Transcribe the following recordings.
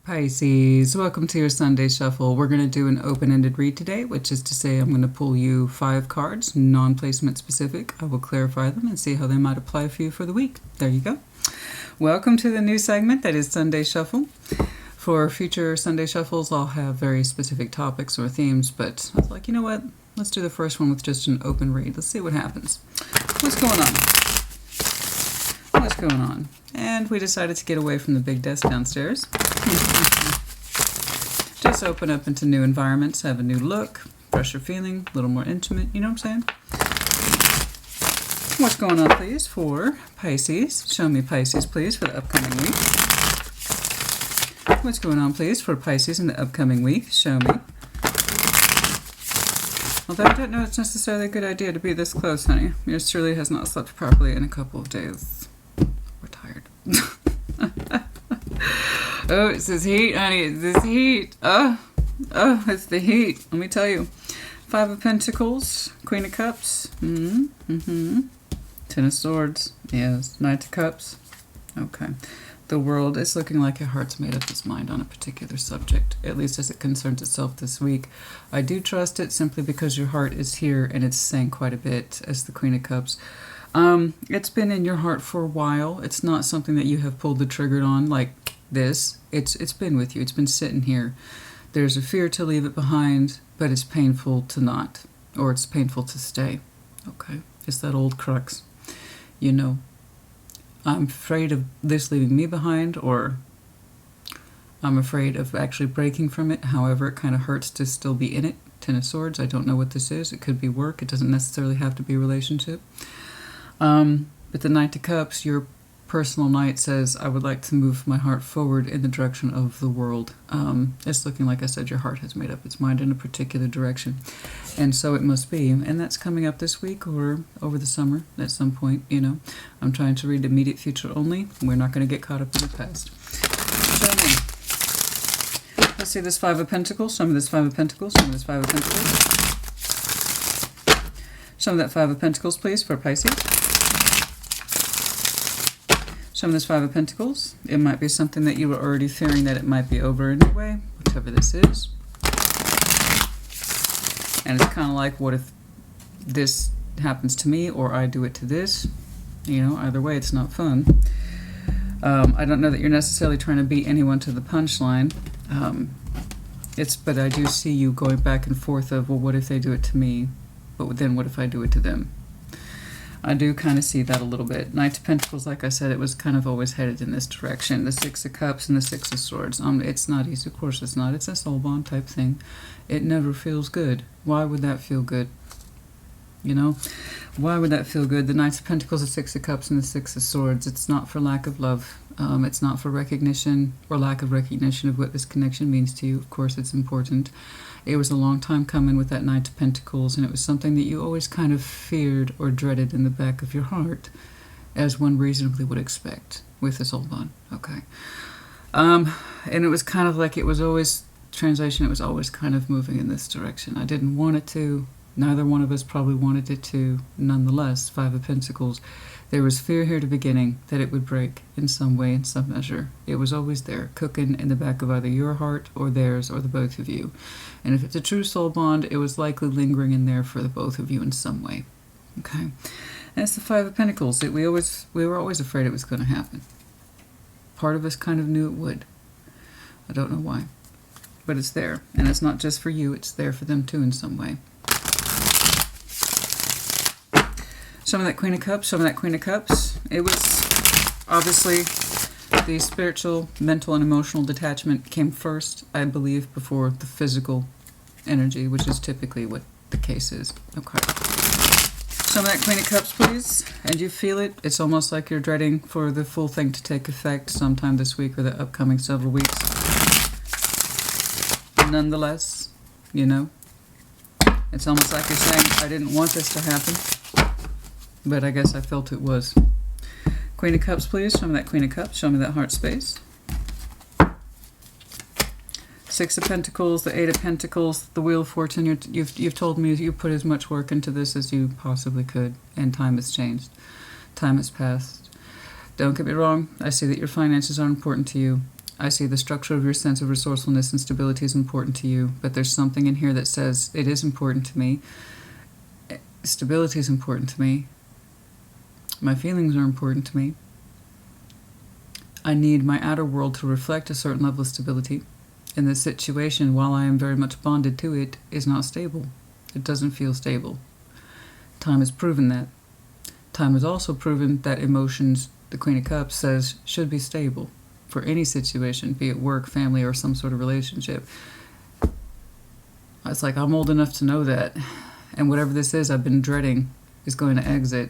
Pisces, welcome to your Sunday Shuffle. We're going to do an open-ended read today, which is to say I'm going to pull you 5 cards, non-placement specific. I will clarify them and see how they might apply for you for the week. There you go. Welcome to the new segment that is Sunday Shuffle. For future Sunday Shuffles, I'll have very specific topics or themes, but I was like, you know what? Let's do the first one with just an open read. Let's see what happens. What's going on? What's going on? And we decided to get away from the big desk downstairs. Just open up into new environments, have a new look, fresher feeling, a little more intimate, you know what I'm saying? What's going on, please, for Pisces? Show me Pisces, please, for the upcoming week. What's going on, please, for Pisces in the upcoming week? Show me. Although I don't know it's necessarily a good idea to be this close, honey. Yours truly has not slept properly in a couple of days. We're tired. Oh, it's this heat, honey. It's this heat. Oh, it's the heat. Let me tell you. 5 of Pentacles, Queen of Cups. Ten of Swords. Yes. Knight of Cups. Okay. The World is looking like your heart's made up its mind on a particular subject, at least as it concerns itself this week. I do trust it simply because your heart is here and it's saying quite a bit as the Queen of Cups. It's been in your heart for a while. It's not something that you have pulled the trigger on like this. It's been with you. It's been sitting here. There's a fear to leave it behind, but it's painful to not, or it's painful to stay. Okay, it's that old crux. You know, I'm afraid of this leaving me behind, or I'm afraid of actually breaking from it. However, it kind of hurts to still be in it. 10 of Swords. I don't know what this is. It could be work. It doesn't necessarily have to be a relationship. But the Knight of Cups, your personal knight, says, I would like to move my heart forward in the direction of the world. It's looking like I said, your heart has made up its mind in a particular direction. And so it must be. And that's coming up this week or over the summer at some point, you know. I'm trying to read immediate future only. We're not going to get caught up in the past. Show me. Let's see this 5 of Pentacles. Show me this 5 of Pentacles. Show me this 5 of Pentacles. Show me that 5 of Pentacles, please, for Pisces. Show me this 5 of Pentacles. It might be something that you were already fearing that it might be over anyway, whatever this is. And it's kind of like, what if this happens to me or I do it to this? You know, either way, it's not fun. I don't know that you're necessarily trying to beat anyone to the punchline. But I do see you going back and forth of, well, what if they do it to me? But then what if I do it to them? I do kind of see that a little bit. Knight of Pentacles, like I said, it was kind of always headed in this direction. The 6 of Cups and the 6 of Swords. It's not easy. Of course it's not. It's a soul bond type thing. It never feels good. Why would that feel good? You know? Why would that feel good? The Knight of Pentacles, the 6 of Cups, and the 6 of Swords. It's not for lack of love. It's not for recognition or lack of recognition of what this connection means to you. Of course, it's important. It was a long time coming with that Knight of Pentacles, and it was something that you always kind of feared or dreaded in the back of your heart, as one reasonably would expect with this old bond. Okay. And it was kind of like it was always, translation, it was always kind of moving in this direction. I didn't want it to. Neither one of us probably wanted it to. Nonetheless, 5 of Pentacles. There was fear here at the beginning that it would break in some way, in some measure. It was always there, cooking in the back of either your heart or theirs or the both of you. And if it's a true soul bond, it was likely lingering in there for the both of you in some way. Okay? And it's the 5 of Pentacles. We were always afraid it was going to happen. Part of us kind of knew it would. I don't know why. But it's there. And it's not just for you, it's there for them too in some way. Show me that Queen of Cups. Show me that Queen of Cups. It was obviously the spiritual, mental, and emotional detachment came first, I believe, before the physical energy, which is typically what the case is. Okay. Show me that Queen of Cups, please. And you feel it. It's almost like you're dreading for the full thing to take effect sometime this week or the upcoming several weeks. Nonetheless, you know, it's almost like you're saying, I didn't want this to happen. But I guess I felt it was. Queen of Cups, please. Show me that Queen of Cups. Show me that heart space. 6 of Pentacles, the 8 of Pentacles, the Wheel of Fortune. You've told me you put as much work into this as you possibly could, and time has changed. Time has passed. Don't get me wrong. I see that your finances are important to you. I see the structure of your sense of resourcefulness and stability is important to you, but there's something in here that says it is important to me. Stability is important to me. My feelings are important to me. I need my outer world to reflect a certain level of stability. And the situation, while I am very much bonded to it, is not stable. It doesn't feel stable. Time has proven that. Time has also proven that emotions, the Queen of Cups says, should be stable for any situation, be it work, family, or some sort of relationship. It's like I'm old enough to know that. And whatever this is I've been dreading is going to exit.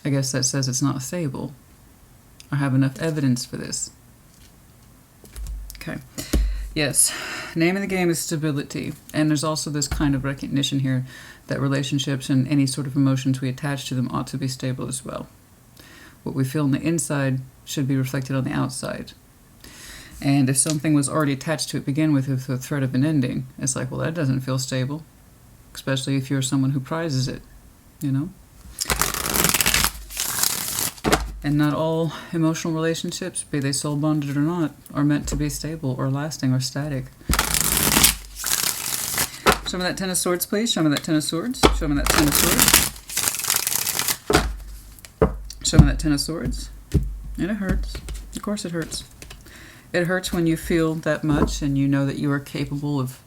I guess that says it's not stable. I have enough evidence for this. Okay. Yes. Name of the game is stability. And there's also this kind of recognition here that relationships and any sort of emotions we attach to them ought to be stable as well. What we feel on the inside should be reflected on the outside. And if something was already attached to it to begin with the threat of an ending, it's like, well, that doesn't feel stable. Especially if you're someone who prizes it, you know? And not all emotional relationships, be they soul bonded or not, are meant to be stable or lasting or static. Show me that Ten of Swords, please. Show me that Ten of Swords. Show me that Ten of Swords. Show me that Ten of Swords. And it hurts. Of course it hurts. It hurts when you feel that much and you know that you are capable of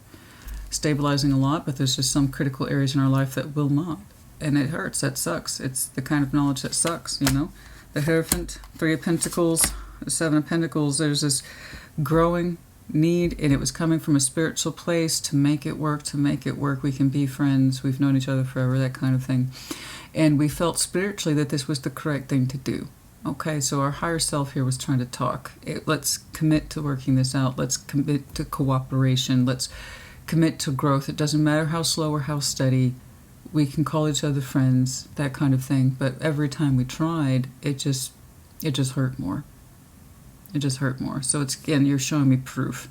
stabilizing a lot, but there's just some critical areas in our life that will not. And it hurts. That sucks. It's the kind of knowledge that sucks, you know? The Hierophant, Three of Pentacles, the Seven of Pentacles, there's this growing need, and it was coming from a spiritual place to make it work, we can be friends, we've known each other forever, that kind of thing. And we felt spiritually that this was the correct thing to do. Okay, so our higher self here was trying to talk. Let's commit to working this out. Let's commit to cooperation. Let's commit to growth. It doesn't matter how slow or how steady. We can call each other friends, that kind of thing. But every time we tried, it just hurt more. It just hurt more. So it's, again, you're showing me proof.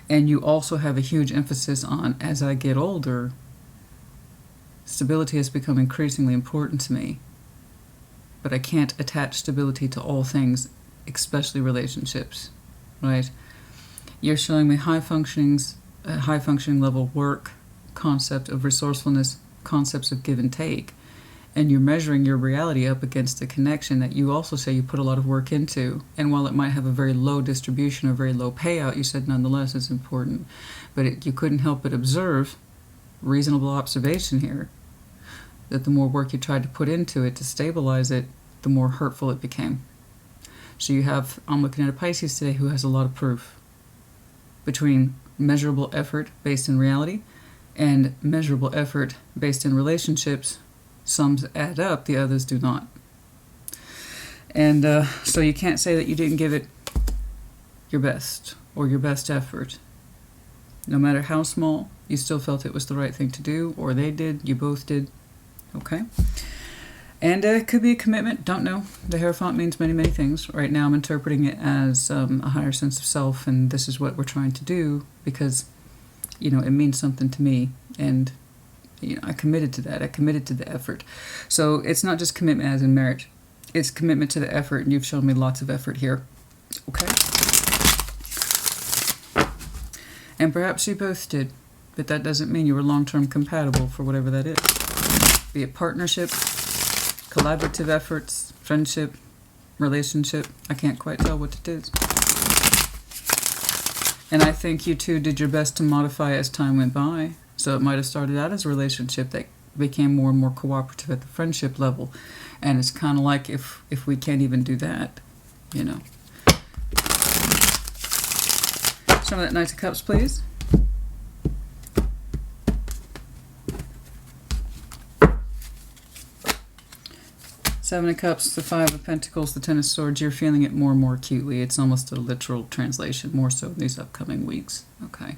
And you also have a huge emphasis on, as I get older, stability has become increasingly important to me. But I can't attach stability to all things, especially relationships, right? You're showing me high functioning level work, concept of resourcefulness, concepts of give and take, and you're measuring your reality up against the connection that you also say you put a lot of work into. And while it might have a very low distribution or very low payout, you said nonetheless it's important. But you couldn't help but observe, reasonable observation here, that the more work you tried to put into it to stabilize it, the more hurtful it became. So you have, I'm looking at a Pisces today who has a lot of proof between measurable effort based in reality and measurable effort based in relationships. Some add up, the others do not. And so you can't say that you didn't give it your best or your best effort. No matter how small, you still felt it was the right thing to do, or they did, you both did. Okay? And it could be a commitment, don't know. The Hierophant means many, many things. Right now I'm interpreting it as a higher sense of self, and this is what we're trying to do because, you know, it means something to me, and you know, I committed to that. I committed to the effort. So it's not just commitment as in marriage. It's commitment to the effort, and you've shown me lots of effort here. Okay? And perhaps you both did, but that doesn't mean you were long-term compatible for whatever that is. Be it partnership, collaborative efforts, friendship, relationship. I can't quite tell what it is. And I think you two did your best to modify as time went by. So it might have started out as a relationship that became more and more cooperative at the friendship level. And it's kind of like if we can't even do that, you know. Some of that Knight of Cups, please. Seven of Cups, the Five of Pentacles, the Ten of Swords. You're feeling it more and more acutely. It's almost a literal translation, more so in these upcoming weeks. Okay.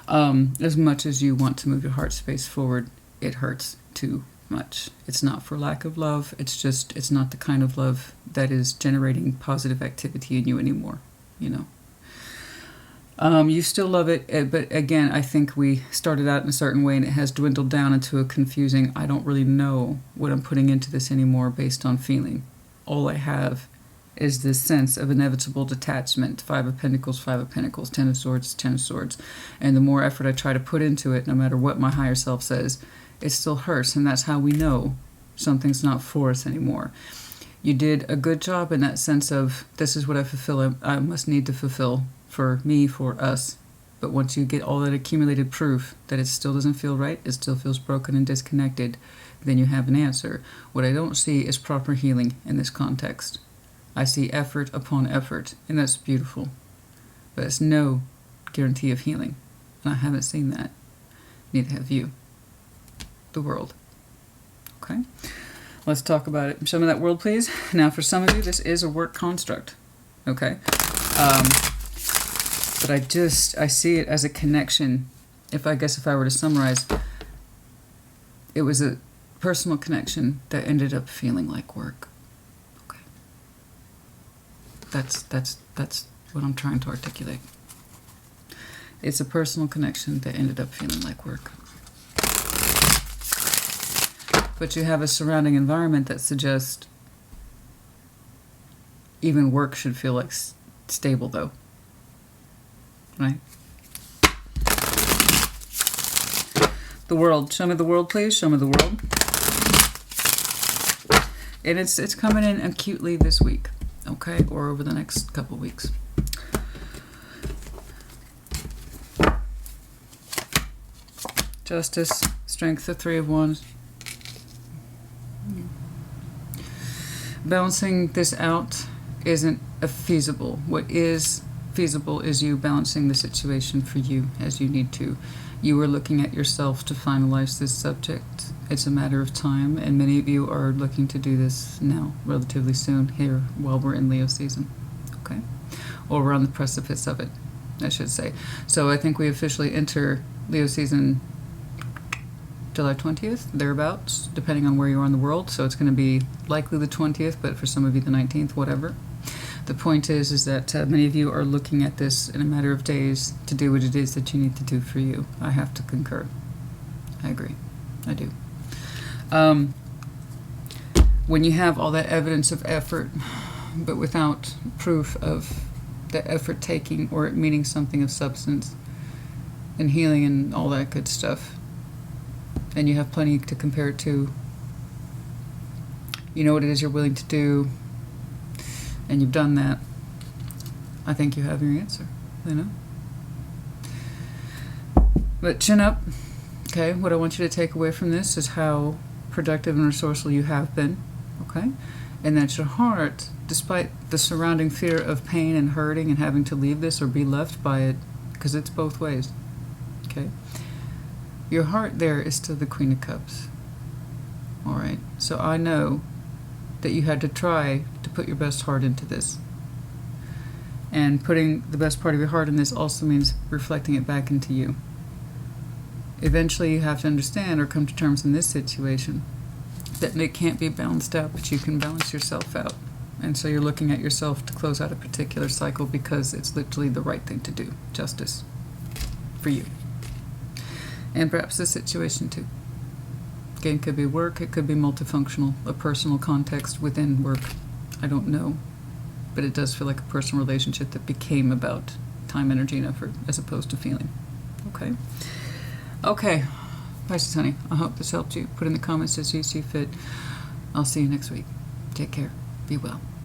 As much as you want to move your heart space forward, it hurts too much. It's not for lack of love. It's just, it's not the kind of love that is generating positive activity in you anymore, you know. You still love it, but again, I think we started out in a certain way and it has dwindled down into a confusing, I don't really know what I'm putting into this anymore based on feeling. All I have is this sense of inevitable detachment. Five of Pentacles, Five of Pentacles, Ten of Swords, Ten of Swords. And the more effort I try to put into it, no matter what my higher self says, it still hurts. And that's how we know something's not for us anymore. You did a good job in that sense of, this is what I must need to fulfill for me, for us. But once you get all that accumulated proof that it still doesn't feel right, it still feels broken and disconnected, then you have an answer. What I don't see is proper healing in this context. I see effort upon effort, and that's beautiful. But it's no guarantee of healing. And I haven't seen that. Neither have you. The world. Okay? Let's talk about it. Show me that world, please. Now, for some of you, this is a work construct. Okay? But I see it as a connection. If I were to summarize, it was a personal connection that ended up feeling like work. Okay. That's what I'm trying to articulate. It's a personal connection that ended up feeling like work. But you have a surrounding environment that suggests even work should feel like stable, though. Right? The world. Show me the world, please. Show me the world. And it's coming in acutely this week, okay? Or over the next couple weeks. Justice, Strength, the Three of Wands. Balancing this out isn't feasible. What is feasible is you balancing the situation for you as you need to. You are looking at yourself to finalize this subject. It's a matter of time, and many of you are looking to do this now, relatively soon, here, while we're in Leo season. Okay? Or we're on the precipice of it, I should say. So I think we officially enter Leo season July 20th, thereabouts, depending on where you are in the world. So it's going to be likely the 20th, but for some of you the 19th, whatever. The point is that many of you are looking at this in a matter of days to do what it is that you need to do for you. I have to concur. I agree. I do. When you have all that evidence of effort, but without proof of the effort taking or it meaning something of substance and healing and all that good stuff, and you have plenty to compare it to, you know what it is you're willing to do, and you've done that, I think you have your answer, you know? But chin up, okay? What I want you to take away from this is how productive and resourceful you have been, okay? And that your heart, despite the surrounding fear of pain and hurting and having to leave this or be left by it, because it's both ways, okay? Your heart there is still the Queen of Cups, all right? So I know that you had to try to put your best heart into this. And putting the best part of your heart in this also means reflecting it back into you. Eventually you have to understand or come to terms in this situation that it can't be balanced out, but you can balance yourself out. And so you're looking at yourself to close out a particular cycle because it's literally the right thing to do. Justice for you. And perhaps this situation too. Again, it could be work, it could be multifunctional, a personal context within work. I don't know. But it does feel like a personal relationship that became about time, energy, and effort as opposed to feeling. Okay? Okay. Pisces, honey, I hope this helped you. Put in the comments as you see fit. I'll see you next week. Take care. Be well.